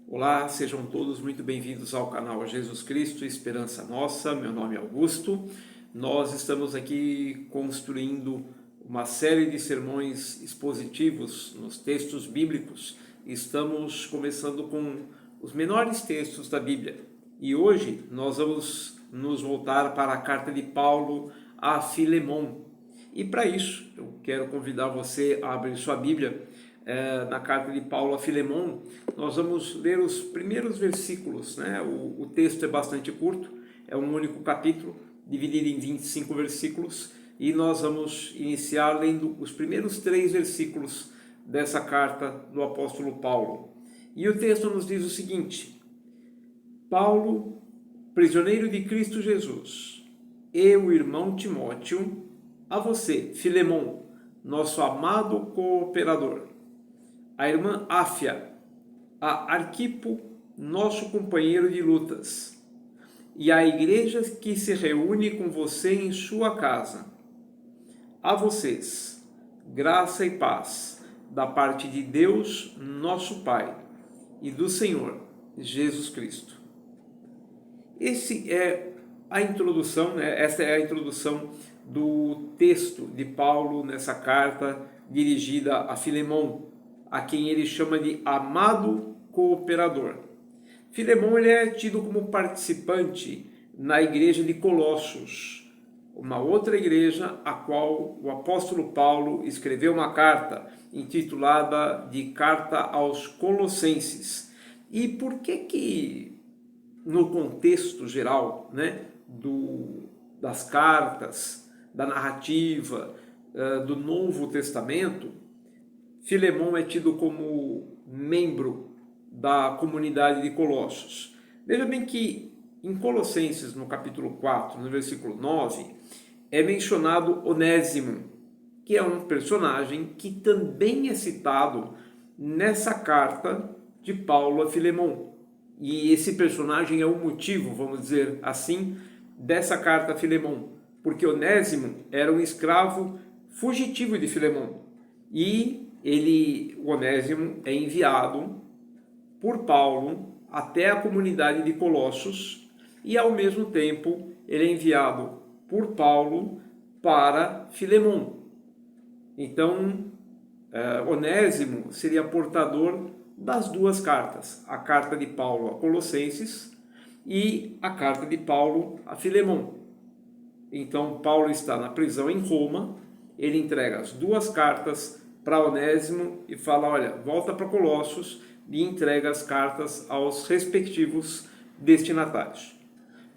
Olá, sejam todos muito bem-vindos ao canal Jesus Cristo, Esperança Nossa. Meu nome é Augusto. Nós estamos aqui construindo uma série de sermões expositivos nos textos bíblicos. Estamos começando com os menores textos da Bíblia. E hoje nós vamos nos voltar para a carta de Paulo a Filemon. E para isso, eu quero convidar você a abrir sua Bíblia na carta de Paulo a Filemon. Nós vamos ler os primeiros versículos, né? O texto é bastante curto, é um único capítulo, dividido em 25 versículos, e nós vamos iniciar lendo os primeiros 3 versículos dessa carta do apóstolo Paulo. E o texto nos diz o seguinte: Paulo, prisioneiro de Cristo Jesus, e o irmão Timóteo, a você, Filemon, nosso amado cooperador, a irmã Áfia, a Arquipo, nosso companheiro de lutas, e a igreja que se reúne com você em sua casa. A vocês, graça e paz da parte de Deus, nosso Pai, e do Senhor Jesus Cristo. Essa é a introdução do texto de Paulo nessa carta dirigida a Filemon, a quem ele chama de amado cooperador. Filemon ele é tido como participante na igreja de Colossos, uma outra igreja a qual o apóstolo Paulo escreveu uma carta intitulada de Carta aos Colossenses. E por que no contexto geral, né, das cartas, da narrativa do Novo Testamento, Filemon é tido como membro da comunidade de Colossos? Veja bem que em Colossenses, no capítulo 4, no versículo 9, é mencionado Onésimo, que é um personagem que também é citado nessa carta de Paulo a Filemon. E esse personagem é o motivo, vamos dizer assim, dessa carta a Filemon, porque Onésimo era um escravo fugitivo de Filemon. E o Onésimo é enviado por Paulo até a comunidade de Colossos e, ao mesmo tempo, ele é enviado por Paulo para Filemon. Então, Onésimo seria portador das duas cartas, a carta de Paulo a Colossenses e a carta de Paulo a Filemon. Então, Paulo está na prisão em Roma, ele entrega as duas cartas para Onésimo e fala: olha, volta para Colossos, e entrega as cartas aos respectivos destinatários.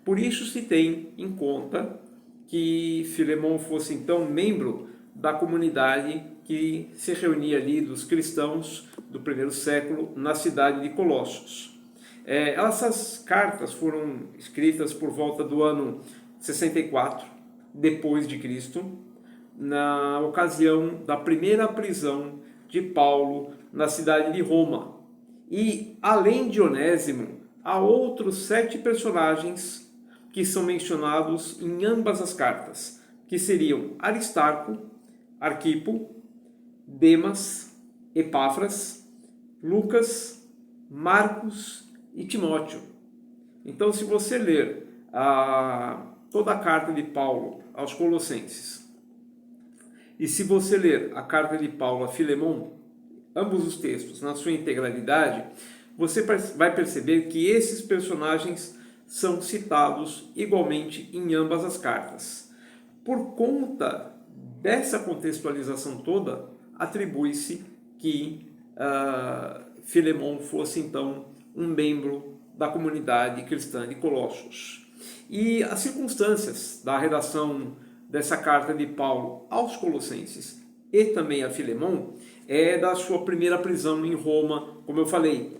Por isso se tem em conta que Filemon fosse então membro da comunidade que se reunia ali dos cristãos do primeiro século na cidade de Colossos. Essas cartas foram escritas por volta do ano 64 depois de Cristo, na ocasião da primeira prisão de Paulo na cidade de Roma. E, além de Onésimo, há outros 7 personagens que são mencionados em ambas as cartas, que seriam Aristarco, Arquipo, Demas, Epáfras, Lucas, Marcos e Timóteo. Então, se você ler toda a carta de Paulo aos Colossenses, e se você ler a carta de Paulo a Filemon, ambos os textos na sua integralidade, você vai perceber que esses personagens são citados igualmente em ambas as cartas. Por conta dessa contextualização toda, atribui-se que Filemon fosse então um membro da comunidade cristã de Colossos. E as circunstâncias da redação dessa carta de Paulo aos Colossenses e também a Filemon é da sua primeira prisão em Roma, como eu falei.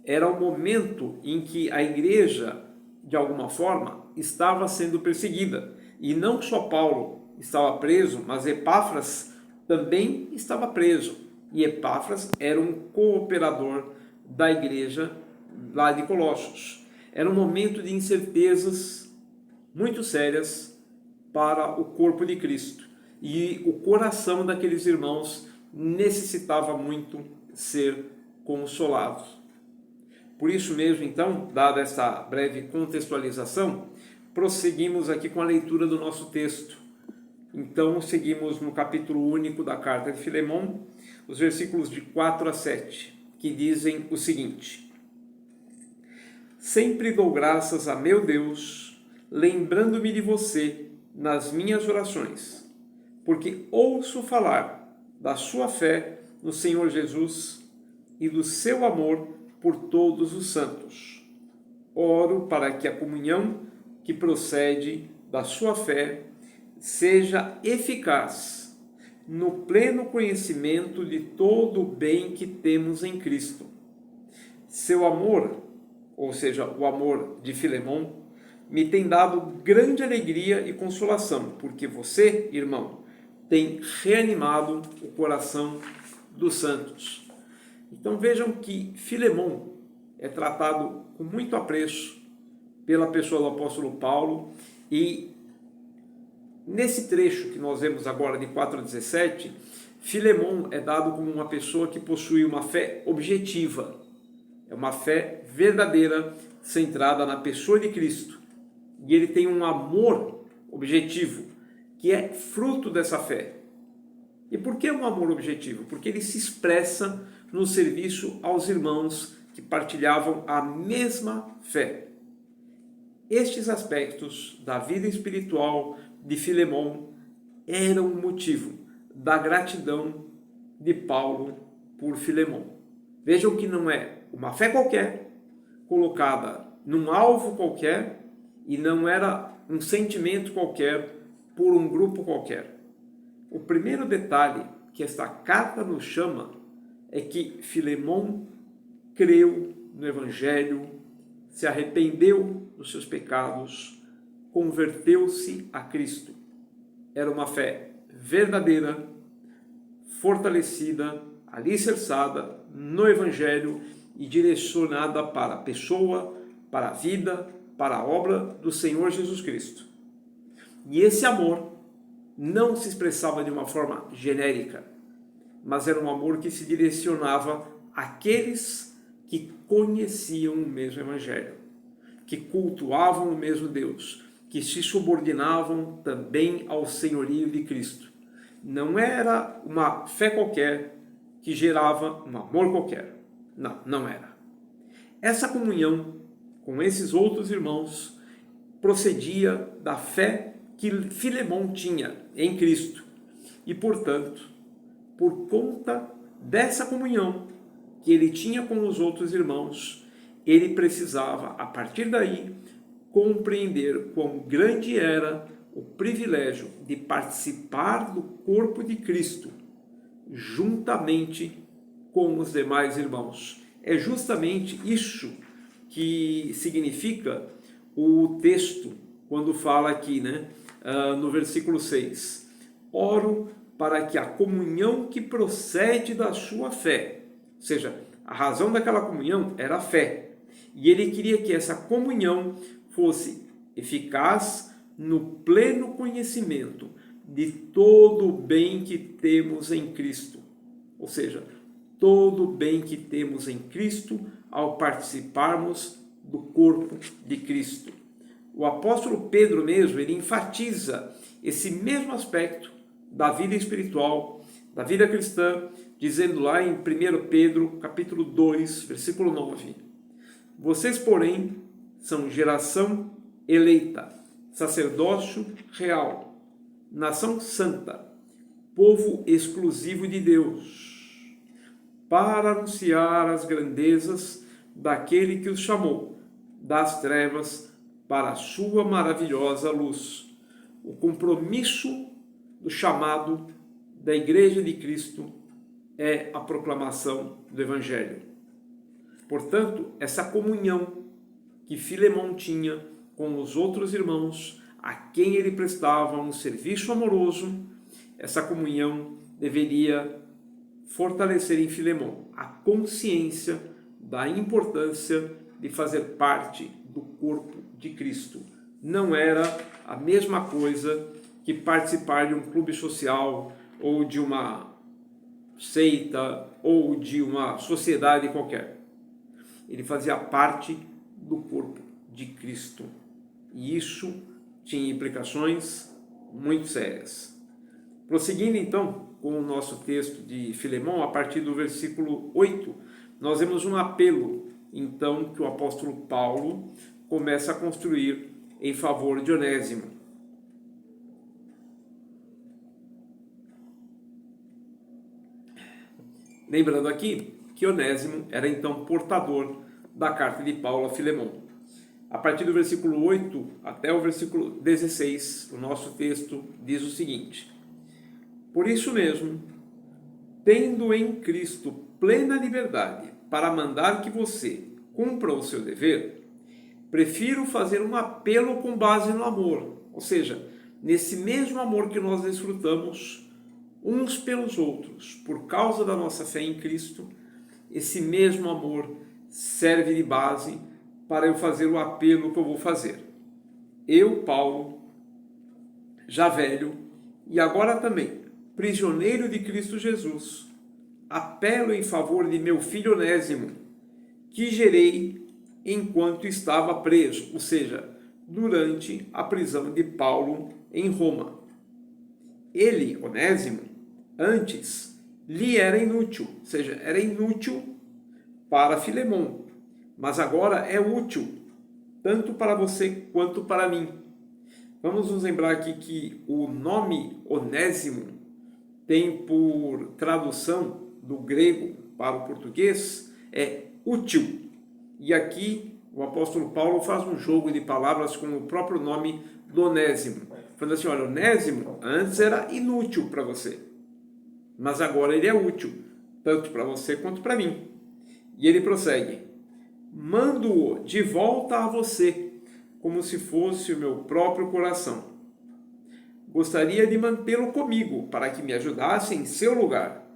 Era o momento em que a igreja, de alguma forma, estava sendo perseguida. E não só Paulo estava preso, mas Epáfras também estava preso. E Epáfras era um cooperador da igreja lá de Colossos. Era um momento de incertezas muito sérias para o corpo de Cristo. E o coração daqueles irmãos necessitava muito ser consolado. Por isso mesmo, então, dada essa breve contextualização, prosseguimos aqui com a leitura do nosso texto. Então, seguimos no capítulo único da carta de Filemão, os versículos de 4 a 7, que dizem o seguinte: Sempre dou graças a meu Deus, lembrando-me de você nas minhas orações, porque ouço falar da sua fé no Senhor Jesus e do seu amor por todos os santos. Oro para que a comunhão que procede da sua fé seja eficaz no pleno conhecimento de todo o bem que temos em Cristo. Seu amor, ou seja, o amor de Filemão, me tem dado grande alegria e consolação, porque você, irmão, tem reanimado o coração dos santos. Então vejam que Filemão é tratado com muito apreço pela pessoa do apóstolo Paulo, e nesse trecho que nós vemos agora de 4 a 17, Filemão é dado como uma pessoa que possui uma fé objetiva, é uma fé verdadeira, centrada na pessoa de Cristo, e ele tem um amor objetivo, que é fruto dessa fé. E por que um amor objetivo? Porque ele se expressa no serviço aos irmãos que partilhavam a mesma fé. Estes aspectos da vida espiritual de Filemão eram o motivo da gratidão de Paulo por Filemão. Vejam que não é uma fé qualquer, colocada num alvo qualquer, e não era um sentimento qualquer por um grupo qualquer. O primeiro detalhe que esta carta nos chama é que Filemão creu no Evangelho, se arrependeu dos seus pecados, converteu-se a Cristo. Era uma fé verdadeira, fortalecida, alicerçada no Evangelho e direcionada para a pessoa, para a vida, para a obra do Senhor Jesus Cristo. E esse amor não se expressava de uma forma genérica, mas era um amor que se direcionava àqueles que conheciam o mesmo Evangelho, que cultuavam o mesmo Deus, que se subordinavam também ao senhorio de Cristo. Não era uma fé qualquer que gerava um amor qualquer. Não, não era. Essa comunhão com esses outros irmãos procedia da fé que Filemão tinha em Cristo. E, portanto, por conta dessa comunhão que ele tinha com os outros irmãos, ele precisava, a partir daí, compreender quão grande era o privilégio de participar do corpo de Cristo, juntamente com os demais irmãos. É justamente isso que significa o texto, quando fala aqui, no versículo 6. Oro para que a comunhão que procede da sua fé, ou seja, a razão daquela comunhão era a fé, e ele queria que essa comunhão fosse eficaz no pleno conhecimento de todo o bem que temos em Cristo. Ou seja, todo o bem que temos em Cristo ao participarmos do corpo de Cristo. O apóstolo Pedro mesmo, ele enfatiza esse mesmo aspecto da vida espiritual, da vida cristã, dizendo lá em 1 Pedro, capítulo 2, versículo 9: Vocês, porém, são geração eleita, sacerdócio real, nação santa, povo exclusivo de Deus, para anunciar as grandezas daquele que os chamou das trevas para a sua maravilhosa luz. O compromisso do chamado da Igreja de Cristo é a proclamação do Evangelho. Portanto, essa comunhão que Filemão tinha com os outros irmãos, a quem ele prestava um serviço amoroso, essa comunhão deveria fortalecer em Filemão a consciência da importância de fazer parte do corpo de Cristo. Não era a mesma coisa que participar de um clube social ou de uma seita ou de uma sociedade qualquer. ele fazia parte do corpo de Cristo. E isso tinha implicações muito sérias. Prosseguindo então com o nosso texto de Filemão, a partir do versículo 8, nós vemos um apelo, então, que o apóstolo Paulo começa a construir em favor de Onésimo. Lembrando aqui que Onésimo era então portador da carta de Paulo a Filemão. A partir do versículo 8 até o versículo 16, o nosso texto diz o seguinte: Por isso mesmo, tendo em Cristo plena liberdade para mandar que você cumpra o seu dever, prefiro fazer um apelo com base no amor, ou seja, nesse mesmo amor que nós desfrutamos uns pelos outros, por causa da nossa fé em Cristo. Esse mesmo amor serve de base para eu fazer o apelo que eu vou fazer. Eu, Paulo, já velho e agora também prisioneiro de Cristo Jesus, apelo em favor de meu filho Onésimo, que gerei enquanto estava preso, ou seja, durante a prisão de Paulo em Roma. Ele, Onésimo, antes lhe era inútil, ou seja, era inútil para Filemão, mas agora é útil, tanto para você quanto para mim. Vamos nos lembrar aqui que o nome Onésimo tem por tradução do grego para o português é útil. E aqui o apóstolo Paulo faz um jogo de palavras com o próprio nome do Onésimo, falando assim: olha, Onésimo antes era inútil para você, mas agora ele é útil, tanto para você quanto para mim. E ele prossegue: mando-o de volta a você, como se fosse o meu próprio coração. Gostaria de mantê-lo comigo, para que me ajudasse em seu lugar,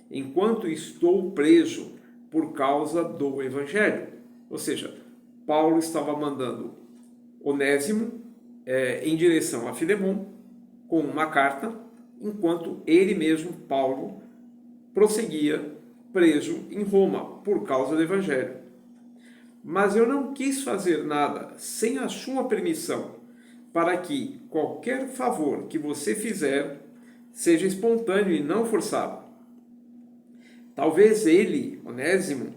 enquanto estou preso por causa do Evangelho. Ou seja, Paulo estava mandando Onésimo em direção a Filemão com uma carta, enquanto ele mesmo, Paulo, prosseguia preso em Roma por causa do Evangelho. Mas eu não quis fazer nada sem a sua permissão, para que qualquer favor que você fizer seja espontâneo e não forçado. Talvez ele, Onésimo,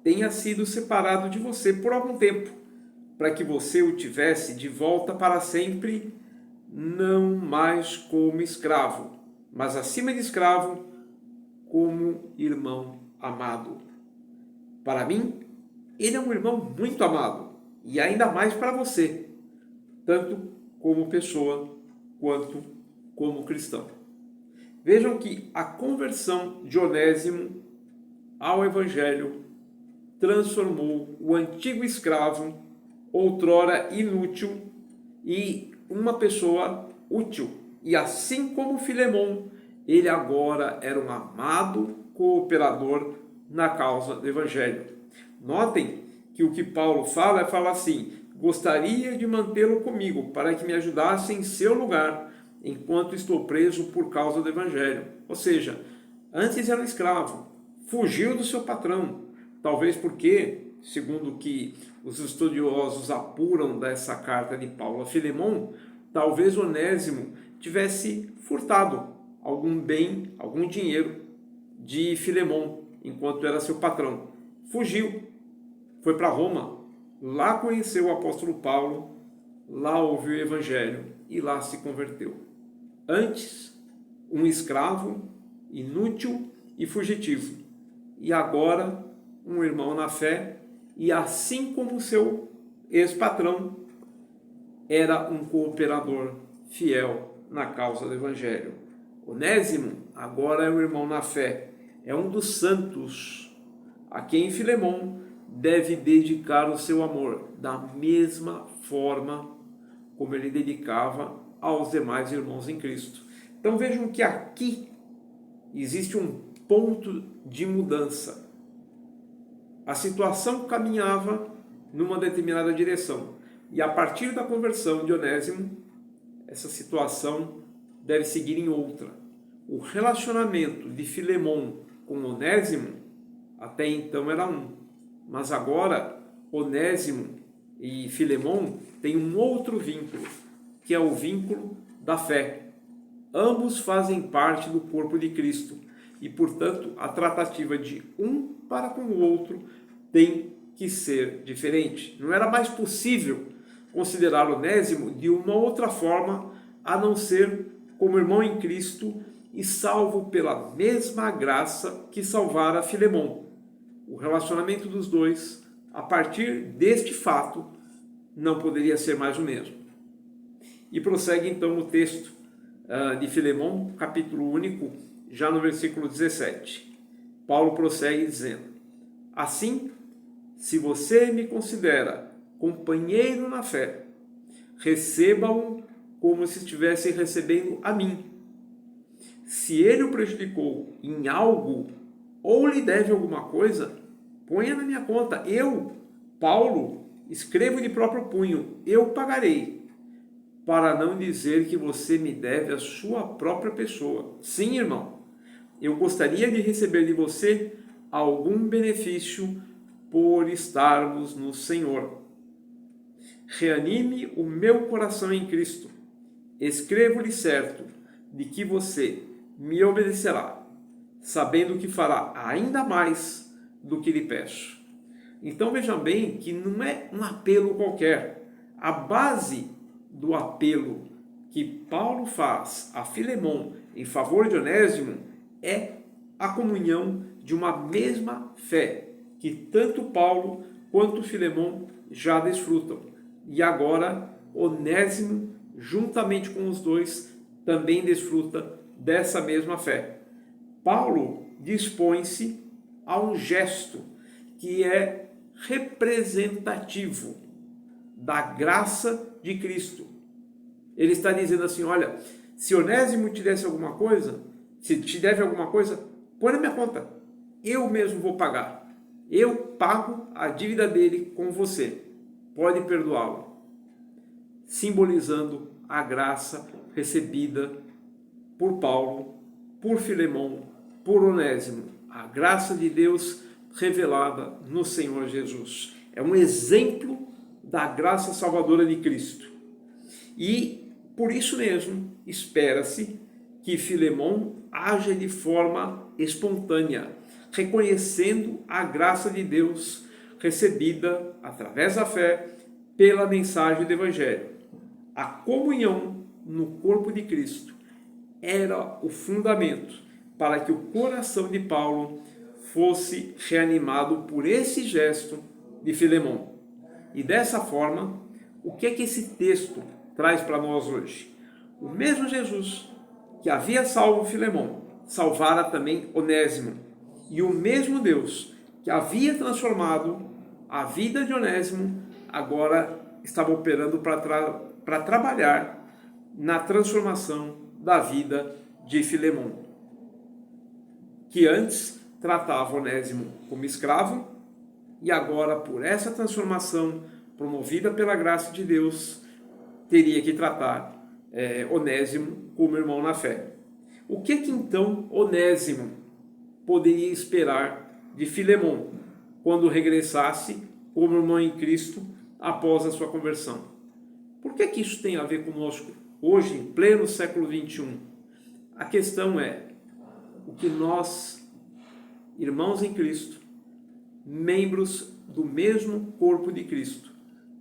tenha sido separado de você por algum tempo, para que você o tivesse de volta para sempre, não mais como escravo, mas acima de escravo, como irmão amado. Para mim, ele é um irmão muito amado, e ainda mais para você, tanto como pessoa quanto como cristão. Vejam que a conversão de Onésimo ao Evangelho transformou o antigo escravo, outrora inútil, em uma pessoa útil. E assim como Filemão, ele agora era um amado cooperador na causa do Evangelho. Notem que o que Paulo fala assim: gostaria de mantê-lo comigo para que me ajudasse em seu lugar, enquanto estou preso por causa do Evangelho. Ou seja, antes era um escravo, fugiu do seu patrão, talvez porque, segundo o que os estudiosos apuram dessa carta de Paulo a Filemão, talvez Onésimo tivesse furtado algum bem, algum dinheiro de Filemão, enquanto era seu patrão. Fugiu, foi para Roma, lá conheceu o apóstolo Paulo, lá ouviu o Evangelho e lá se converteu. Antes, um escravo, inútil e fugitivo. E agora, um irmão na fé, e assim como seu ex-patrão, era um cooperador fiel na causa do Evangelho. Onésimo agora é um irmão na fé, é um dos santos, a quem Filemão deve dedicar o seu amor, da mesma forma como ele dedicava aos demais irmãos em Cristo. Então vejam que aqui existe um ponto de mudança. A situação caminhava numa determinada direção, e a partir da conversão de Onésimo, essa situação deve seguir em outra. O relacionamento de Filemão com Onésimo até então era um, Mas agora, Onésimo e Filemon têm um outro vínculo, que é o vínculo da fé. Ambos fazem parte do corpo de Cristo e, portanto, a tratativa de um para com o outro tem que ser diferente. Não era mais possível considerar Onésimo de uma outra forma a não ser como irmão em Cristo e salvo pela mesma graça que salvara Filemon. O relacionamento dos dois, a partir deste fato, não poderia ser mais o mesmo. E prossegue então o texto de Filemon, capítulo único, já no versículo 17. Paulo prossegue dizendo: assim, se você me considera companheiro na fé, receba-o como se estivesse recebendo a mim. Se ele o prejudicou em algo ou lhe deve alguma coisa, ponha na minha conta. Eu, Paulo, escrevo de próprio punho, eu pagarei, para não dizer que você me deve a sua própria pessoa. Sim, irmão, eu gostaria de receber de você algum benefício por estarmos no Senhor. Reanime o meu coração em Cristo. Escrevo-lhe certo de que você me obedecerá, sabendo que fará ainda mais do que lhe peço. Então vejam bem que não é um apelo qualquer. A base do apelo que Paulo faz a Filemon em favor de Onésimo é a comunhão de uma mesma fé, que tanto Paulo quanto Filemon já desfrutam. E agora Onésimo, juntamente com os dois, também desfruta dessa mesma fé. Paulo dispõe-se a um gesto que é representativo da graça de Cristo. Ele está dizendo assim: olha, se Onésimo te desse alguma coisa, se te deve alguma coisa, põe na minha conta, eu mesmo vou pagar. Eu pago a dívida dele com você. Pode perdoá-lo. Simbolizando a graça recebida por Paulo, por Filemon, por Onésimo. A graça de Deus revelada no Senhor Jesus. É um exemplo da graça salvadora de Cristo. E por isso mesmo espera-se que Filemon haja de forma espontânea, reconhecendo a graça de Deus recebida através da fé pela mensagem do Evangelho. A comunhão no corpo de Cristo era o fundamento para que o coração de Paulo fosse reanimado por esse gesto de Filemon. E dessa forma, o que é que esse texto traz para nós hoje? O mesmo Jesus que havia salvo Filemon, salvara também Onésimo. E o mesmo Deus que havia transformado a vida de Onésimo, agora estava operando para trabalhar na transformação da vida de Filemon, que antes tratava Onésimo como escravo, e agora, por essa transformação promovida pela graça de Deus, teria que tratar Onésimo como irmão na fé. O que então Onésimo poderia esperar de Filemon quando regressasse como irmão em Cristo após a sua conversão? Por que isso tem a ver conosco hoje, em pleno século XXI? A questão é o que nós, irmãos em Cristo, membros do mesmo corpo de Cristo,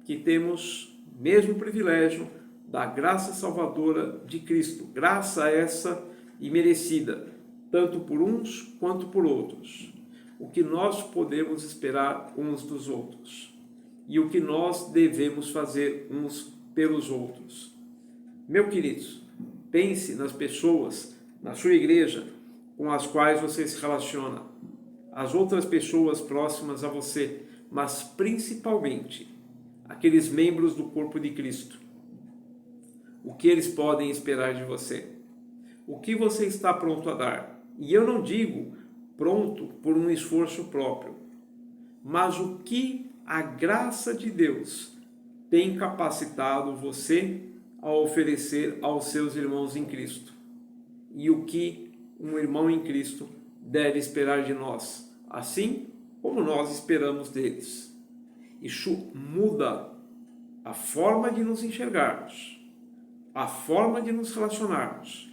que temos o mesmo privilégio da graça salvadora de Cristo, graça essa imerecida, tanto por uns quanto por outros. O que nós podemos esperar uns dos outros e o que nós devemos fazer uns pelos outros. Meu queridos, pense nas pessoas na sua igreja com as quais você se relaciona, as outras pessoas próximas a você, mas principalmente aqueles membros do corpo de Cristo. O que eles podem esperar de você? O que você está pronto a dar? E eu não digo pronto por um esforço próprio, mas o que a graça de Deus tem capacitado você a oferecer aos seus irmãos em Cristo. E o que um irmão em Cristo deve esperar de nós. Assim como nós esperamos deles. Isso muda a forma de nos enxergarmos, a forma de nos relacionarmos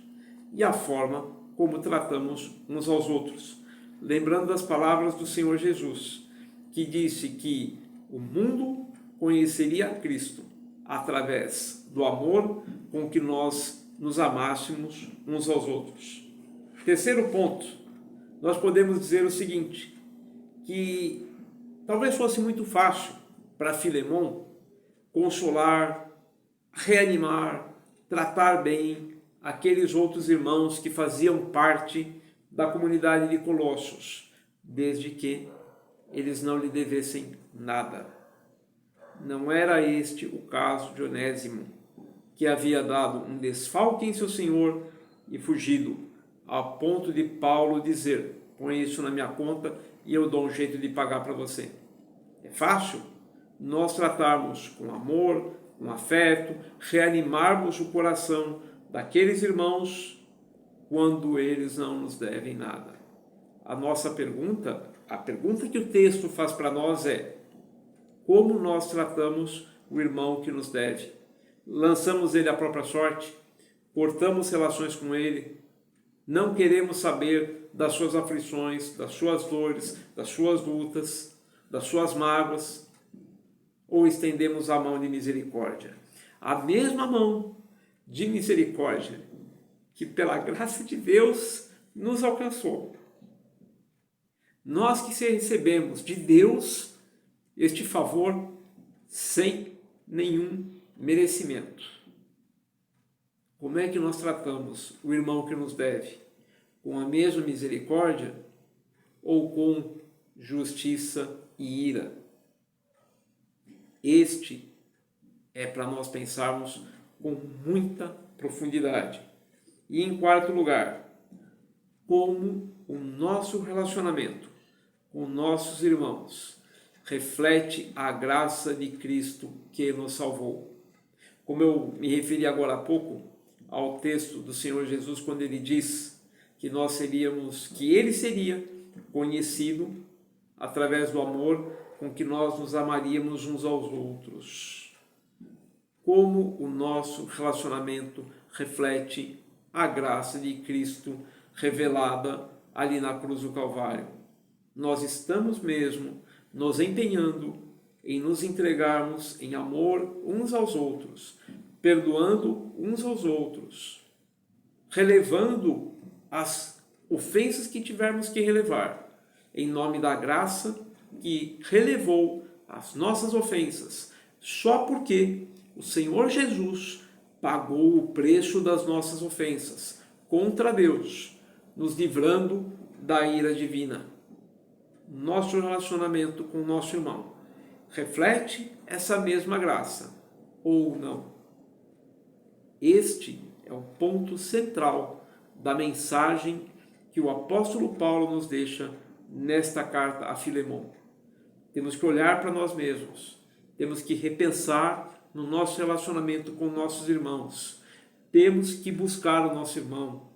e a forma como tratamos uns aos outros. Lembrando das palavras do Senhor Jesus, que disse que o mundo conheceria a Cristo através do amor com que nós nos amássemos uns aos outros. Terceiro ponto, nós podemos dizer o seguinte, que talvez fosse muito fácil para Filemon consolar, reanimar, tratar bem aqueles outros irmãos que faziam parte da comunidade de Colossos, desde que eles não lhe devessem nada. Não era este o caso de Onésimo, que havia dado um desfalque em seu senhor e fugido, a ponto de Paulo dizer: põe isso na minha conta e eu dou um jeito de pagar para você. É fácil nós tratarmos com amor, com afeto, reanimarmos o coração daqueles irmãos quando eles não nos devem nada. A nossa pergunta, a pergunta que o texto faz para nós é: como nós tratamos o irmão que nos deve? Lançamos ele à própria sorte? Cortamos relações com ele? Não queremos saber das suas aflições, das suas dores, das suas lutas, das suas mágoas? Ou estendemos a mão de misericórdia? A mesma mão de misericórdia que, pela graça de Deus, nos alcançou. Nós que recebemos de Deus este favor sem nenhum merecimento. Como é que nós tratamos o irmão que nos deve? Com a mesma misericórdia ou com justiça e ira? Este é para nós pensarmos com muita profundidade. E em quarto lugar, como o nosso relacionamento com nossos irmãos reflete a graça de Cristo que nos salvou. Como eu me referi agora há pouco ao texto do Senhor Jesus, quando ele diz que nós seríamos, que ele seria conhecido através do amor com que nós nos amaríamos uns aos outros. Como o nosso relacionamento reflete a graça de Cristo revelada ali na cruz do Calvário. Nós estamos mesmo nos empenhando em nos entregarmos em amor uns aos outros, perdoando uns aos outros, relevando as ofensas que tivermos que relevar, em nome da graça que relevou as nossas ofensas, só porque o Senhor Jesus pagou o preço das nossas ofensas contra Deus, nos livrando da ira divina. Nosso relacionamento com o nosso irmão reflete essa mesma graça ou não? Este é o ponto central da mensagem que o apóstolo Paulo nos deixa nesta carta a Filemon. Temos que olhar para nós mesmos, temos que repensar no nosso relacionamento com nossos irmãos, temos que buscar o nosso irmão,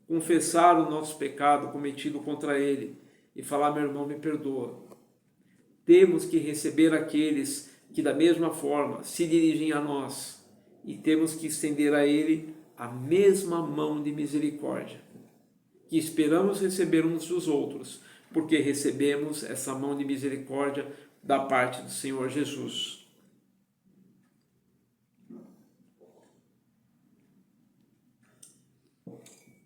confessar o nosso pecado cometido contra ele e falar: meu irmão, me perdoa. Temos que receber aqueles que da mesma forma se dirigem a nós e temos que estender a ele a mesma mão de misericórdia que esperamos receber uns dos outros, porque recebemos essa mão de misericórdia da parte do Senhor Jesus.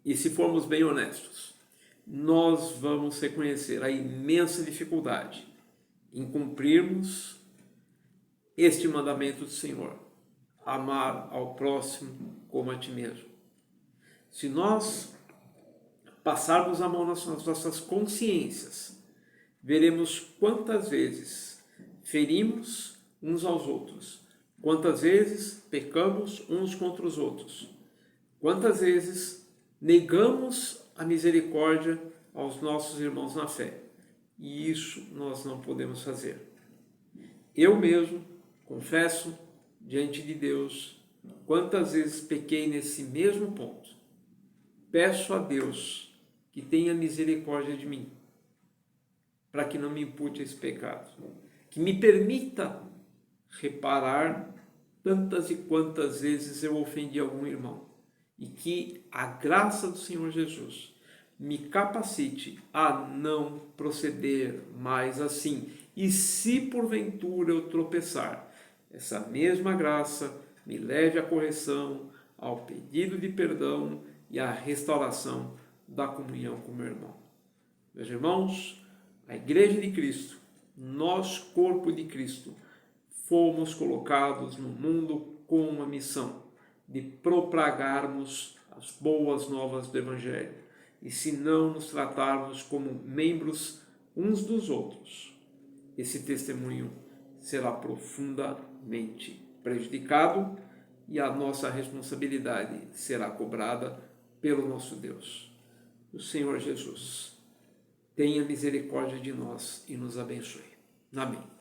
E se formos bem honestos, nós vamos reconhecer a imensa dificuldade em cumprirmos este mandamento do Senhor: amar ao próximo como a ti mesmo. Se nós passarmos a mão nas nossas consciências, veremos quantas vezes ferimos uns aos outros, quantas vezes pecamos uns contra os outros, quantas vezes negamos a misericórdia aos nossos irmãos na fé. E isso nós não podemos fazer. Eu mesmo confesso diante de Deus quantas vezes pequei nesse mesmo ponto. Peço a Deus que tenha misericórdia de mim. para que não me impute esse pecado. Que me permita reparar tantas e quantas vezes eu ofendi algum irmão. E que a graça do Senhor Jesus me capacite a não proceder mais assim. E se porventura eu tropeçar, essa mesma graça me leve à correção, ao pedido de perdão e à restauração da comunhão com meu irmão. Meus irmãos, a Igreja de Cristo, nós, corpo de Cristo, fomos colocados no mundo com uma missão de propagarmos as boas novas do Evangelho. E se não nos tratarmos como membros uns dos outros, esse testemunho será profundamente prejudicado e a nossa responsabilidade será cobrada pelo nosso Deus. O Senhor Jesus tenha misericórdia de nós e nos abençoe. Amém.